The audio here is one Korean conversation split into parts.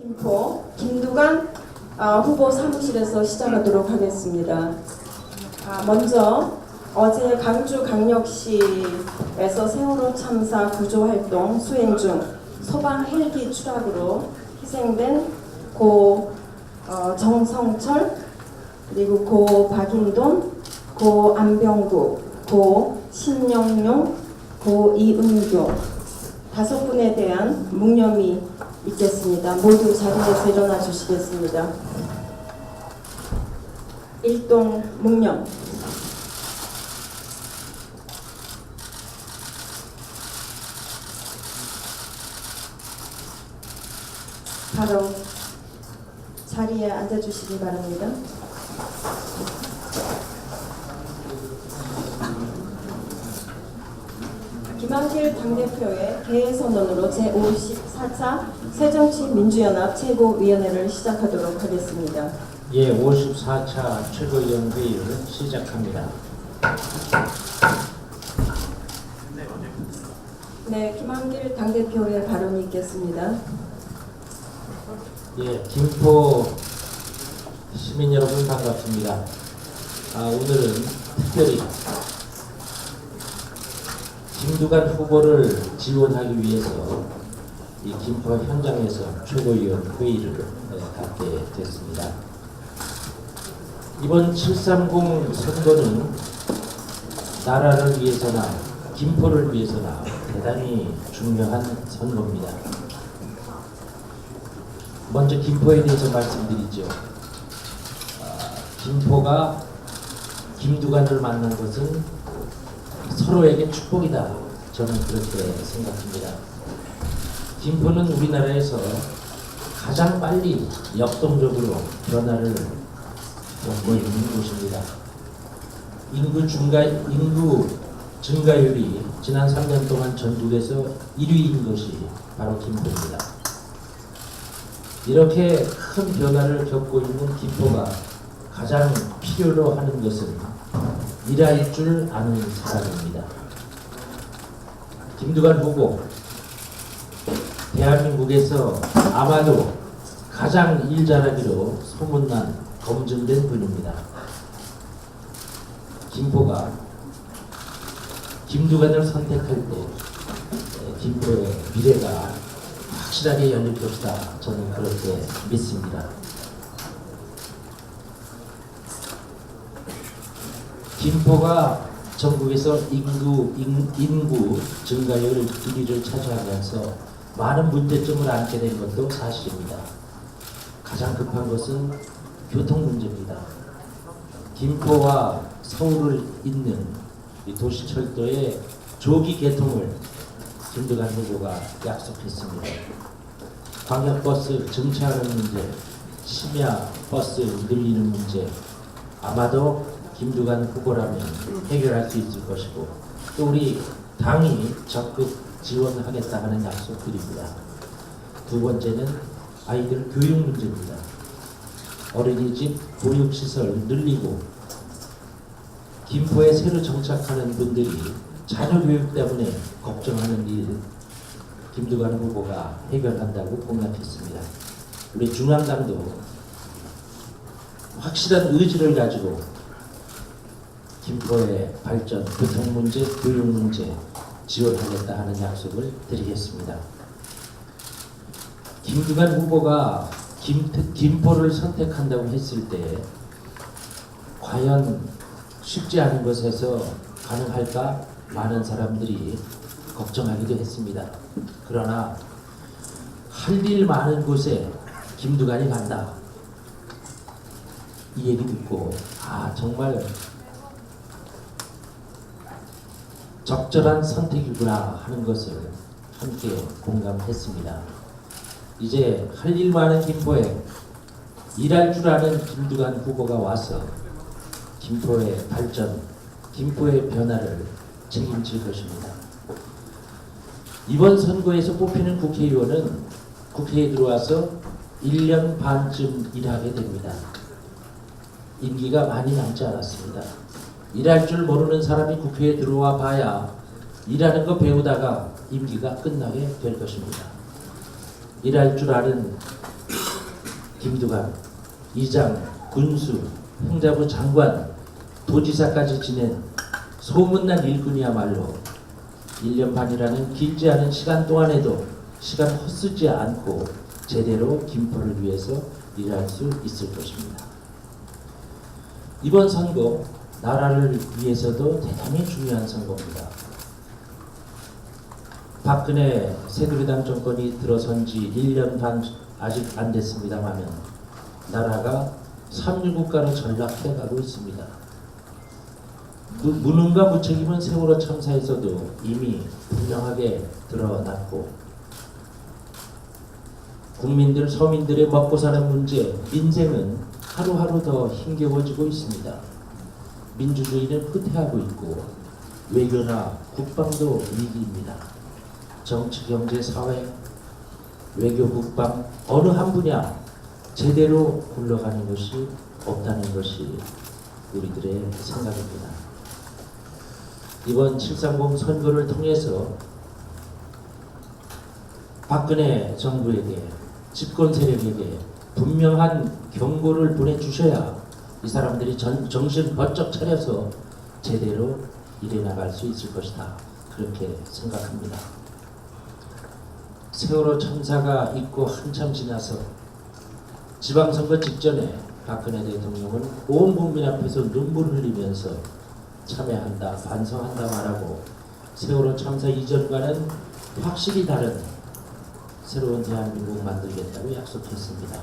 김포 김두관 후보 사무실에서 시작하도록 하겠습니다. 먼저 어제 광주광역시에서 세월호 참사 구조활동 수행 중 소방 헬기 추락으로 희생된 고 정성철, 그리고 고 박인돈, 고 안병구, 고 신영용, 고 이은교 5분에 대한 묵념이 있겠습니다. 모두 자리에서 일어나 주시겠습니다. 일동 묵념. 바로 자리에 앉아주시기 바랍니다. 김한길 당대표의 개회선언으로 제54차 새정치민주연합 최고위원회를 시작하도록 하겠습니다. 예, 54차 최고위원회의를 시작합니다. 네, 김한길 당대표의 발언이 있겠습니다. 예, 김포 시민 여러분 반갑습니다. 오늘은 특별히 김두관 후보를 지원하기 위해서 이 김포 현장에서 최고위원 회의를 갖게 됐습니다. 이번 730 선거는 나라를 위해서나 김포를 위해서나 대단히 중요한 선거입니다. 먼저 김포에 대해서 말씀드리죠. 김포가 김두관을 만난 것은 서로에게 축복이다. 저는 그렇게 생각합니다. 김포는 우리나라에서 가장 빨리 역동적으로 변화를 겪고 있는 곳입니다. 인구 증가율이 지난 3년 동안 전국에서 1위인 것이 바로 김포입니다. 이렇게 큰 변화를 겪고 있는 김포가 가장 필요로 하는 것은 일할 줄 아는 사람입니다. 김두관 후보, 대한민국에서 아마도 가장 일 잘하기로 소문난 검증된 분입니다. 김포가 김두관을 선택할 때 김포의 미래가 확실하게 열릴 것이다. 저는 그렇게 믿습니다. 김포가 전국에서 인구 증가율 1위를 차지하면서 많은 문제점을 안게 된 것도 사실입니다. 가장 급한 것은 교통 문제입니다. 김포와 서울을 잇는 이 도시철도의 조기 개통을 김두관 후보가 약속했습니다. 광역버스 정차하는 문제, 심야 버스 늘리는 문제, 아마도 김두관 후보라면 해결할 수 있을 것이고, 또 우리 당이 적극 지원하겠다 하는 약속드립니다. 두 번째는 아이들 교육 문제입니다. 어린이집 보육시설 늘리고, 김포에 새로 정착하는 분들이 자녀 교육 때문에 걱정하는 일, 김두관 후보가 해결한다고 공약했습니다. 우리 중앙당도 확실한 의지를 가지고 김포의 발전, 교통 문제, 교육 문제 지원하겠다 하는 약속을 드리겠습니다. 김두관 후보가 김포를 선택한다고 했을 때 과연 쉽지 않은 것에서 가능할까? 많은 사람들이 걱정하기도 했습니다. 그러나 할 일 많은 곳에 김두관이 간다. 이 얘기 듣고 정말 적절한 선택이구나 하는 것을 함께 공감했습니다. 이제 할 일 많은 김포에 일할 줄 아는 김두관 후보가 와서 김포의 발전, 김포의 변화를 책임질 것입니다. 이번 선거에서 뽑히는 국회의원은 국회에 들어와서 1년 반쯤 일하게 됩니다. 임기가 많이 남지 않았습니다. 일할 줄 모르는 사람이 국회에 들어와 봐야 일하는 거 배우다가 임기가 끝나게 될 것입니다. 일할 줄 아는 김두관, 이장, 군수, 행자부 장관, 도지사까지 지낸 소문난 일꾼이야말로 1년 반이라는 길지 않은 시간 동안에도 시간 헛쓰지 않고 제대로 김포를 위해서 일할 수 있을 것입니다. 이번 선거 나라를 위해서도 대단히 중요한 선거입니다. 박근혜 새누리당 정권이 들어선 지 1년 반 아직 안 됐습니다만 나라가 삼류국가로 전락해 가고 있습니다. 무능과 무책임은 세월호 참사에서도 이미 분명하게 드러났고 국민들, 서민들의 먹고 사는 문제, 민생은 하루하루 더 힘겨워지고 있습니다. 민주주의는 후퇴하고 있고 외교나 국방도 위기입니다. 정치, 경제, 사회, 외교, 국방 어느 한 분야 제대로 굴러가는 것이 없다는 것이 우리들의 생각입니다. 이번 730 선거를 통해서 박근혜 정부에게, 집권 세력에게 분명한 경고를 보내주셔야 이 사람들이 정신 번쩍 차려서 제대로 일해 나갈 수 있을 것이다. 그렇게 생각합니다. 세월호 참사가 있고 한참 지나서 지방선거 직전에 박근혜 대통령은 온 국민 앞에서 눈물 흘리면서 참여한다, 반성한다 말하고 세월호 참사 이전과는 확실히 다른 새로운 대한민국 만들겠다고 약속했습니다.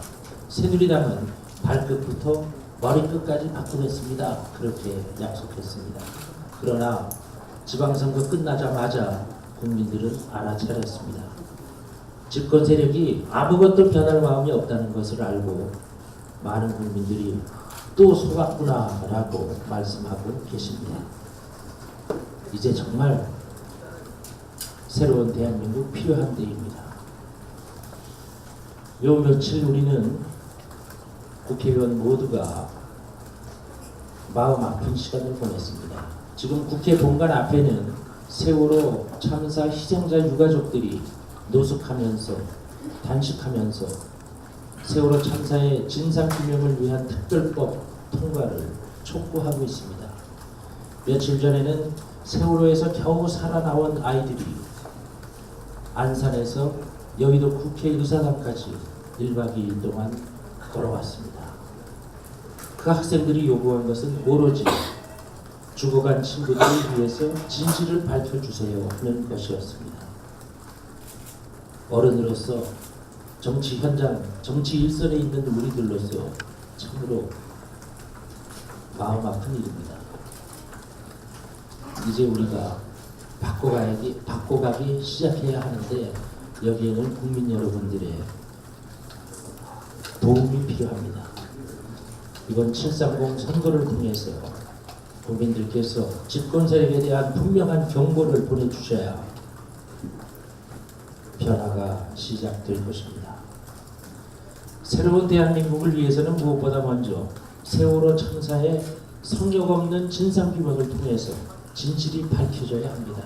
새누리당은 발끝부터 머리끝까지 바꾸겠습니다. 그렇게 약속했습니다. 그러나 지방선거 끝나자마자 국민들은 알아차렸습니다. 집권 세력이 아무것도 변할 마음이 없다는 것을 알고 많은 국민들이 또 속았구나라고 말씀하고 계십니다. 이제 정말 새로운 대한민국 필요한 때입니다. 요 며칠 우리는 국회의원 모두가 마음 아픈 시간을 보냈습니다. 지금 국회 본관 앞에는 세월호 참사 희생자 유가족들이 노숙하면서 단식하면서 세월호 참사의 진상규명을 위한 특별법 통과를 촉구하고 있습니다. 며칠 전에는 세월호에서 겨우 살아나온 아이들이 안산에서 여의도 국회의사당까지 1박 2일 동안 걸어왔습니다. 그 학생들이 요구한 것은 오로지 죽어간 친구들을 위해서 진실을 밝혀주세요 하는 것이었습니다. 어른으로서 정치 현장, 정치 일선에 있는 우리들로서 참으로 마음 아픈 일입니다. 이제 우리가 바꿔가기 시작해야 하는데 여기에는 국민 여러분들의 도움이 필요합니다. 이번 730 선거를 통해서 국민들께서 집권 세력에 대한 분명한 경고를 보내주셔야 변화가 시작될 것입니다. 새로운 대한민국을 위해서는 무엇보다 먼저 세월호 참사의 성역 없는 진상규명을 통해서 진실이 밝혀져야 합니다.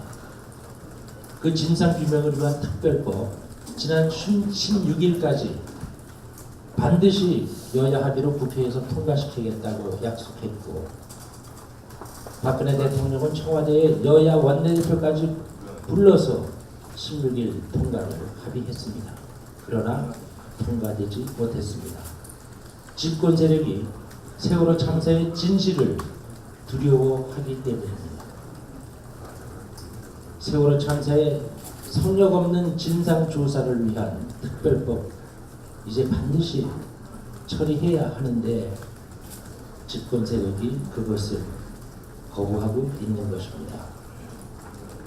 그 진상규명을 위한 특별법 지난 16일까지 반드시 여야 합의로 국회에서 통과시키겠다고 약속했고 박근혜 대통령은 청와대에 여야 원내대표까지 불러서 16일 통과를 합의했습니다. 그러나 통과되지 못했습니다. 집권 세력이 세월호 참사의 진실을 두려워하기 때문입니다. 세월호 참사의 성역 없는 진상조사를 위한 특별법 이제 반드시 처리해야 하는데 집권 세력이 그것을 거부하고 있는 것입니다.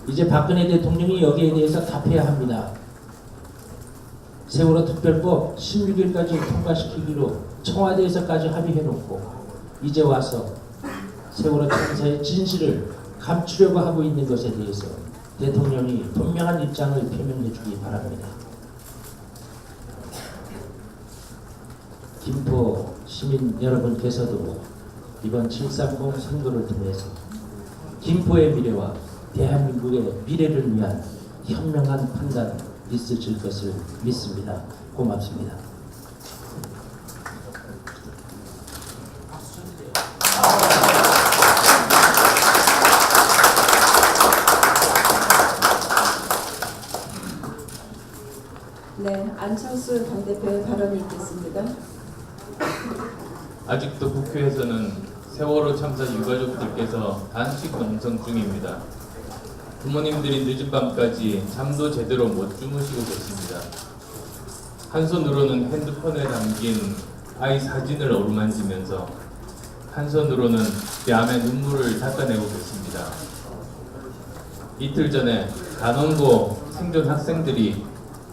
이제 박근혜 대통령이 여기에 대해서 답해야 합니다. 세월호 특별법 16일까지 통과시키기로 청와대에서까지 합의해놓고 이제 와서 세월호 참사의 진실을 감추려고 하고 있는 것에 대해서 대통령이 분명한 입장을 표명해 주기 바랍니다. 김포 시민 여러분께서도 이번 730 선거를 통해서 김포의 미래와 대한민국의 미래를 위한 현명한 판단 있으실 것을 믿습니다. 고맙습니다. 대표의 발언이 있겠습니다. 아직도 국회에서는 세월호 참사 유가족들께서 단식 농성 중입니다. 부모님들이 늦은 밤까지 잠도 제대로 못 주무시고 계십니다. 한 손으로는 핸드폰에 담긴 아이 사진을 어루만지면서 한 손으로는 뺨에 눈물을 닦아내고 계십니다. 이틀 전에 간원고 생존 학생들이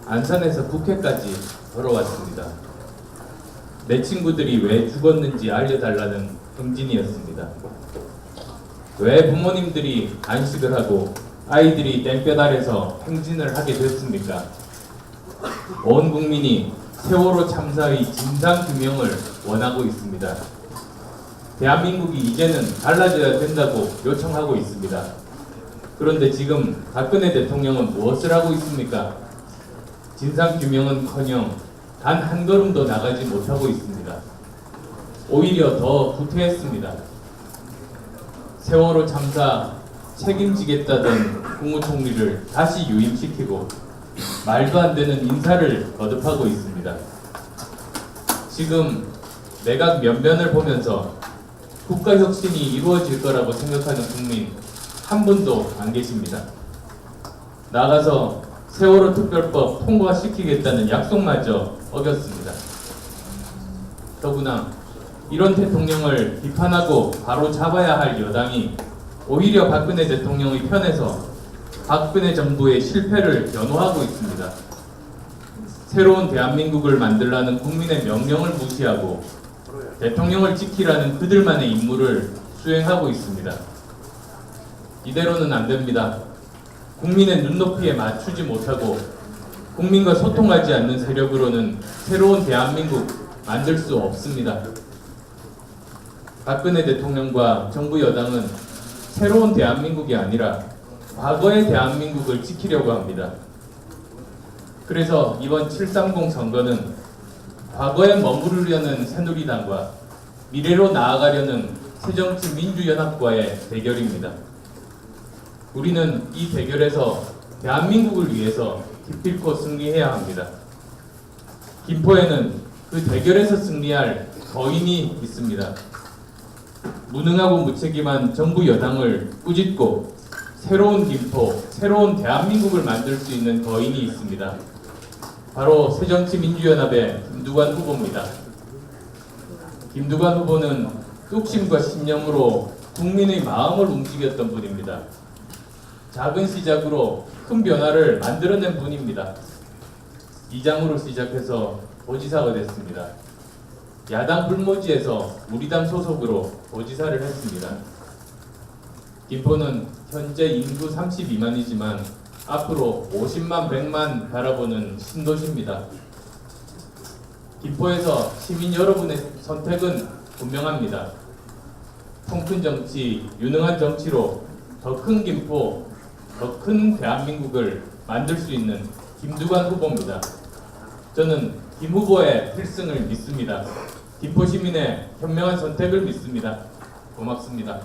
안산에서 국회까지 걸어왔습니다. 내 친구들이 왜 죽었는지 알려달라는 행진이었습니다. 왜 부모님들이 안식을 하고 아이들이 땡볕 아래서 행진을 하게 됐습니까? 온 국민이 세월호 참사의 진상규명을 원하고 있습니다. 대한민국이 이제는 달라져야 된다고 요청하고 있습니다. 그런데 지금 박근혜 대통령은 무엇을 하고 있습니까? 진상규명은커녕 단 한 걸음도 나가지 못하고 있습니다. 오히려 더 후퇴했습니다. 세월호 참사 책임지겠다던 국무총리를 다시 유임시키고 말도 안 되는 인사를 거듭하고 있습니다. 지금 내각 면면을 보면서 국가혁신이 이루어질 거라고 생각하는 국민 한 분도 안 계십니다. 나가서 세월호 특별법 통과시키겠다는 약속마저 어겼습니다. 더구나 이런 대통령을 비판하고 바로 잡아야 할 여당이 오히려 박근혜 대통령의 편에서 박근혜 정부의 실패를 연호하고 있습니다. 새로운 대한민국을 만들라는 국민의 명령을 무시하고 대통령을 지키라는 그들만의 임무를 수행하고 있습니다. 이대로는 안 됩니다. 국민의 눈높이에 맞추지 못하고 국민과 소통하지 않는 세력으로는 새로운 대한민국 만들 수 없습니다. 박근혜 대통령과 정부 여당은 새로운 대한민국이 아니라 과거의 대한민국을 지키려고 합니다. 그래서 이번 730 선거는 과거에 머무르려는 새누리당과 미래로 나아가려는 새정치민주연합과의 대결입니다. 우리는 이 대결에서 대한민국을 위해서 기필코 승리해야 합니다. 김포에는 그 대결에서 승리할 거인이 있습니다. 무능하고 무책임한 정부 여당을 꾸짖고 새로운 김포, 새로운 대한민국을 만들 수 있는 거인이 있습니다. 바로 새정치민주연합의 김두관 후보입니다. 김두관 후보는 뚝심과 신념으로 국민의 마음을 움직였던 분입니다. 작은 시작으로 큰 변화를 만들어낸 분입니다. 이장으로 시작해서 도지사가 됐습니다. 야당 불모지에서 우리당 소속으로 도지사를 했습니다. 김포는 현재 인구 32만이지만 앞으로 50만, 100만 바라보는 신도시입니다. 김포에서 시민 여러분의 선택은 분명합니다. 통큰 정치, 유능한 정치로 더 큰 김포, 더 큰 대한민국을 만들 수 있는 김두관 후보입니다. 저는 김 후보의 필승을 믿습니다. 김포 시민의 현명한 선택을 믿습니다. 고맙습니다.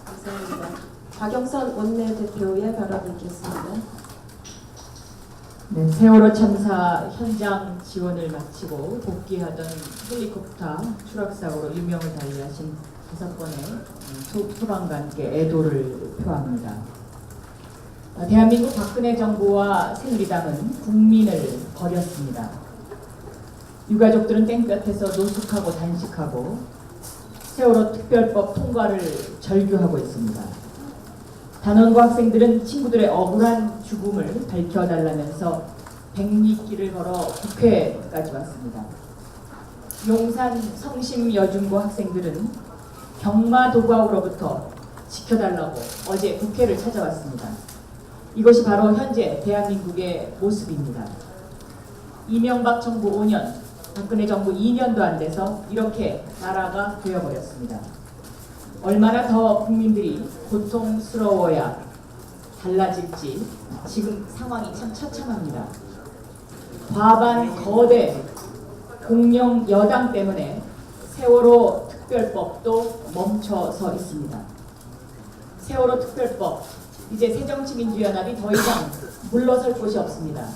감사합니다. 박영선 원내대표의 발언이 있겠습니다. 네, 세월호 참사 현장 지원을 마치고 복귀하던 헬리콥터 추락사고로 유명을 달리하신 5번의 소방관께 애도를 표합니다. 대한민국 박근혜 정부와 새누리당은 국민을 버렸습니다. 유가족들은 땡볕에서 노숙하고 단식하고 세월호 특별법 통과를 절규하고 있습니다. 단원고 학생들은 친구들의 억울한 죽음을 밝혀달라면서 백리길을 걸어 국회까지 왔습니다. 용산 성심여중고 학생들은 경마도구로부터 지켜달라고 어제 국회를 찾아왔습니다. 이것이 바로 현재 대한민국의 모습입니다. 이명박 정부 5년, 박근혜 정부 2년도 안 돼서 이렇게 나라가 되어버렸습니다. 얼마나 더 국민들이 고통스러워야 달라질지 지금 상황이 참 처참합니다. 과반 거대 공영 여당 때문에 세월호 특별법도 멈춰서 있습니다. 세월호 특별법 이제 새정치민주연합이 더 이상 물러설 곳이 없습니다.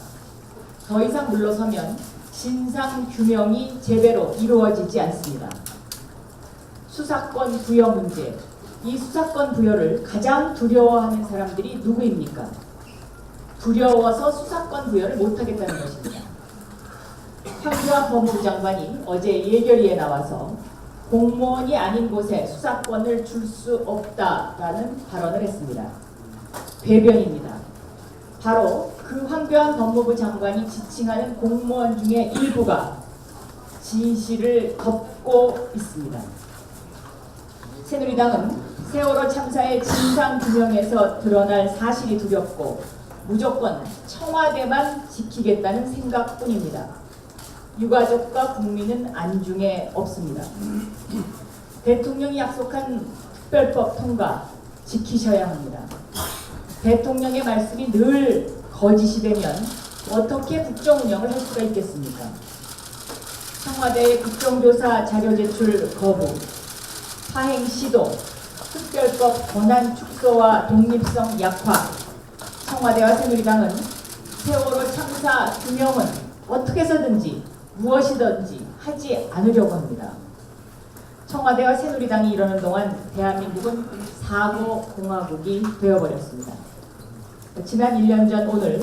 더 이상 물러서면 진상 규명이 제대로 이루어지지 않습니다. 수사권 부여 문제, 이 수사권 부여를 가장 두려워하는 사람들이 누구입니까? 두려워서 수사권 부여를 못하겠다는 것입니다. 황교안 법무부 장관이 어제 예결위에 나와서 공무원이 아닌 곳에 수사권을 줄 수 없다라는 발언을 했습니다. 배변입니다. 바로 그 황교안 법무부 장관이 지칭하는 공무원 중에 일부가 진실을 덮고 있습니다. 새누리당은 세월호 참사의 진상 규명에서 드러날 사실이 두렵고 무조건 청와대만 지키겠다는 생각뿐입니다. 유가족과 국민은 안중에 없습니다. 대통령이 약속한 특별법 통과 지키셔야 합니다. 대통령의 말씀이 늘 거짓이 되면 어떻게 국정 운영을 할 수가 있겠습니까? 청와대의 국정조사 자료 제출 거부, 파행 시도, 특별법 권한 축소와 독립성 약화, 청와대와 새누리당은 세월호 참사 규명은 어떻게 해서든지 무엇이든지 하지 않으려고 합니다. 청와대와 새누리당이 이러는 동안 대한민국은 사고공화국이 되어버렸습니다. 지난 1년 전 오늘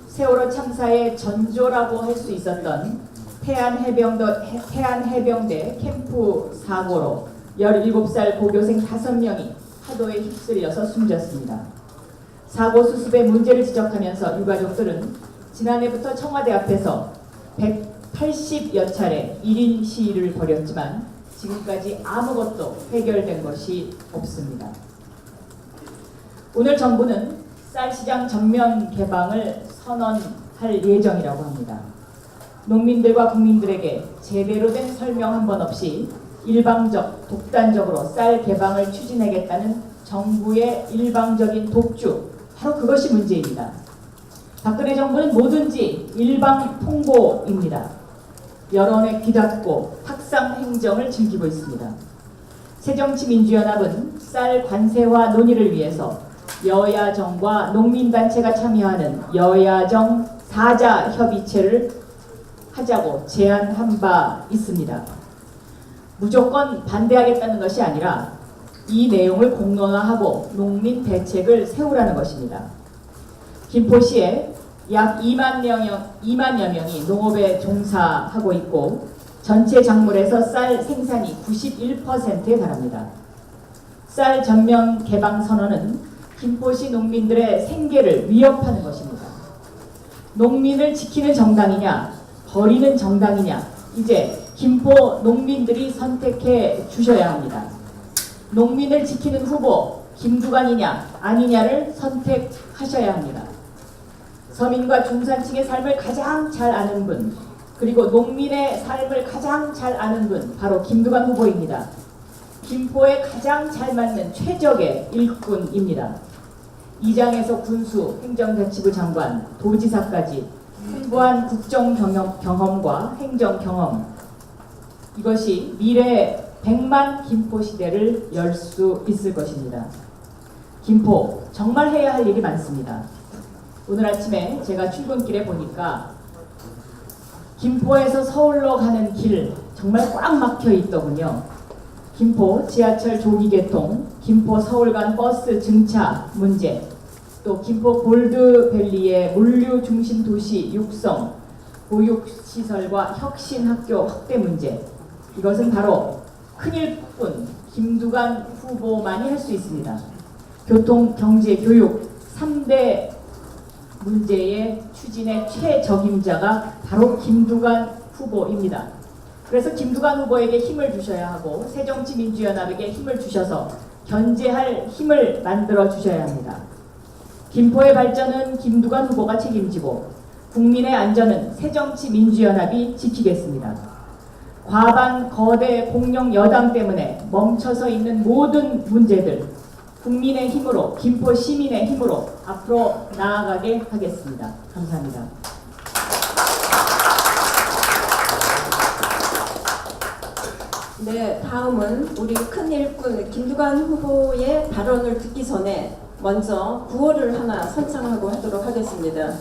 세월호 참사의 전조라고 할 수 있었던 태안해병대 캠프 사고로 17살 고교생 5명이 파도에 휩쓸려서 숨졌습니다. 사고 수습의 문제를 지적하면서 유가족들은 지난해부터 청와대 앞에서 180여 차례 1인 시위를 벌였지만 지금까지 아무것도 해결된 것이 없습니다. 오늘 정부는 쌀시장 전면 개방을 선언할 예정이라고 합니다. 농민들과 국민들에게 제대로 된 설명 한 번 없이 일방적, 독단적으로 쌀 개방을 추진하겠다는 정부의 일방적인 독주, 바로 그것이 문제입니다. 박근혜 정부는 뭐든지 일방 통보입니다. 여론에 귀닫고 탁상 행정을 즐기고 있습니다. 새정치민주연합은 쌀 관세화 논의를 위해서 여야정과 농민단체가 참여하는 여야정 4자 협의체를 하자고 제안한 바 있습니다. 무조건 반대하겠다는 것이 아니라 이 내용을 공론화하고 농민 대책을 세우라는 것입니다. 김포시에 약 2만여 명이 농업에 종사하고 있고 전체 작물에서 쌀 생산이 91%에 달합니다. 쌀 전면 개방 선언은 김포시 농민들의 생계를 위협하는 것입니다. 농민을 지키는 정당이냐 버리는 정당이냐 이제 김포 농민들이 선택해 주셔야 합니다. 농민을 지키는 후보 김두관이냐 아니냐를 선택하셔야 합니다. 서민과 중산층의 삶을 가장 잘 아는 분, 그리고 농민의 삶을 가장 잘 아는 분 바로 김두관 후보입니다. 김포에 가장 잘 맞는 최적의 일꾼입니다. 이장에서 군수, 행정자치부 장관, 도지사까지 풍부한 국정 경험과 행정 경험, 이것이 미래의 100만 김포 시대를 열 수 있을 것입니다. 김포 정말 해야 할 일이 많습니다. 오늘 아침에 제가 출근길에 보니까 김포에서 서울로 가는 길 정말 꽉 막혀 있더군요. 김포 지하철 조기 개통, 김포 서울 간 버스 증차 문제, 또 김포 골드밸리의 물류 중심 도시 육성, 보육시설과 혁신학교 확대 문제, 이것은 바로 큰일뿐 김두관 후보만이 할 수 있습니다. 교통, 경제, 교육 3대 문제의 추진의 최적임자가 바로 김두관 후보입니다. 그래서 김두관 후보에게 힘을 주셔야 하고 새정치민주연합에게 힘을 주셔서 견제할 힘을 만들어 주셔야 합니다. 김포의 발전은 김두관 후보가 책임지고 국민의 안전은 새정치민주연합이 지키겠습니다. 과반 거대 공룡 여당 때문에 멈춰서 있는 모든 문제들 국민의 힘으로, 김포 시민의 힘으로 앞으로 나아가게 하겠습니다. 감사합니다. 네, 다음은 우리 큰 일꾼 김두관 후보의 발언을 듣기 전에 먼저 구호를 하나 선창하고 하도록 하겠습니다.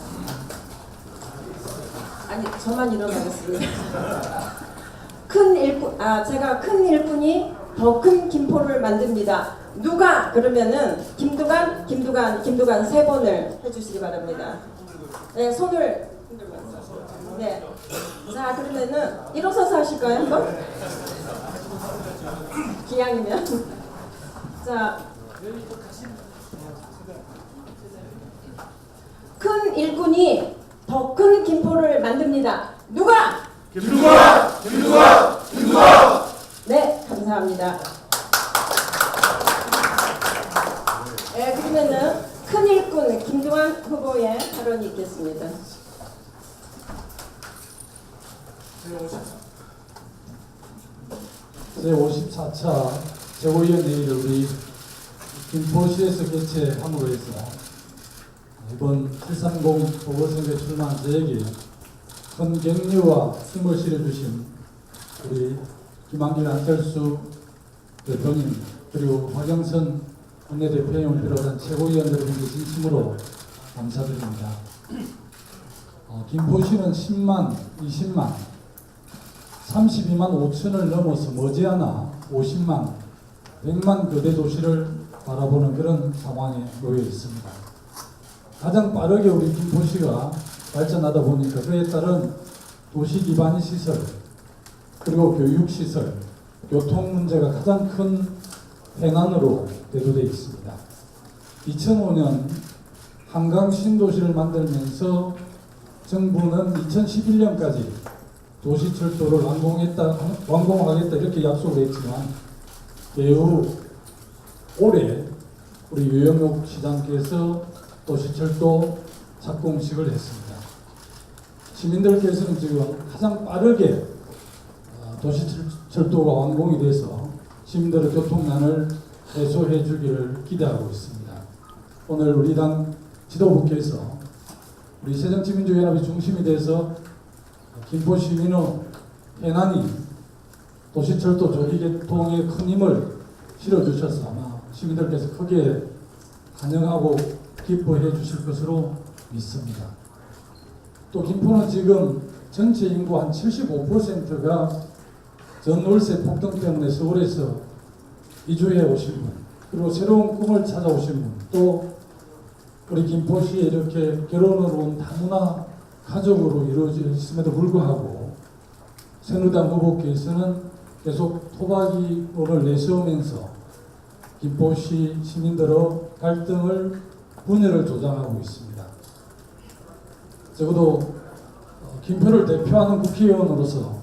아니, 저만 일어나겠습니다. 제가 큰 일꾼이 더 큰 김포를 만듭니다. 누가? 그러면은 김두관 세 번을 해주시기 바랍니다. 네, 손을 흔들면서. 네. 자, 그러면은 일어서서 하실까요, 한번? 기왕이면. 자, 큰 일꾼이 더 큰 김포를 만듭니다. 누가? 김두관! 네, 감사합니다. 네, 그러면은 큰 일꾼 김두관 후보의 발언이 있겠습니다. 제54차 최고위원회의를 우리 김포시에서 개최함으로 해서 이번 730 보궐선거에 출마한 저에게 큰 격려와 힘을 실어주신 우리 김한길 안철수 대표님 그리고 박영선 원내대표님을 비롯한 최고위원 여러분께 진심으로 감사드립니다. 김포시는 10만, 20만, 32만 5천을 넘어서 머지않아 50만, 100만 거대 도시를 바라보는 그런 상황에 놓여 있습니다. 가장 빠르게 우리 김포시가 발전하다 보니까 그에 따른 도시 기반 시설, 그리고 교육 시설, 교통 문제가 가장 큰 해난으로 대두되어 있습니다. 2005년 한강 신도시를 만들면서 정부는 2011년까지 도시철도를 완공하겠다 이렇게 약속을 했지만 매우 올해 우리 유영옥 시장께서 도시철도 착공식을 했습니다. 시민들께서는 지금 가장 빠르게 도시철도가 완공이 돼서 시민들의 교통난을 해소해 주기를 기대하고 있습니다. 오늘 우리 당 지도부께서 우리 새정치민주연합이 중심이 돼서 김포 시민의 해난이 도시철도 조기개통에 큰 힘을 실어주셔서 아마 시민들께서 크게 환영하고 기뻐해 주실 것으로 믿습니다. 또 김포는 지금 전체 인구 한 75%가 전월세 폭등 때문에 서울에서 이주해 오신 분, 그리고 새로운 꿈을 찾아오신 분, 또 우리 김포시에 이렇게 결혼을 온 다문화 가족으로 이루어져 있음에도 불구하고 새누리당 후보께서는 계속 토박이론을 내세우면서 김포시 시민들의 갈등을 분열을 조장하고 있습니다. 적어도 김포를 대표하는 국회의원으로서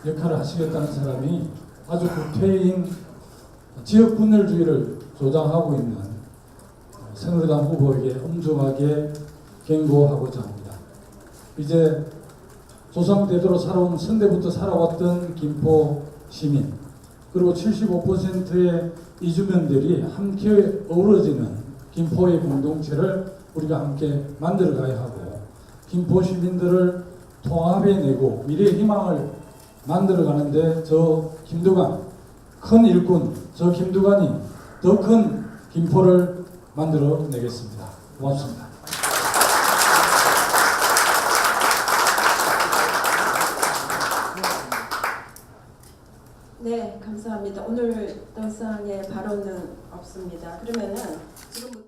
역할을 하시겠다는 사람이 아주 구태인 지역 분열주의를 조장하고 있는 새누리당 후보에게 엄중하게 경고하고자 합니다. 이제 조상대대로 살아온 선대부터 살아왔던 김포 시민 그리고 75%의 이주민들이 함께 어우러지는 김포의 공동체를 우리가 함께 만들어 가야 하고 김포 시민들을 통합해내고 미래의 희망을 만들어 가는데 저 김두관 큰 일꾼 저 김두관이 더 큰 김포를 만들어 내겠습니다. 고맙습니다. 네, 감사합니다. 오늘 더 이상의 발언은 없습니다. 그러면은 지금부터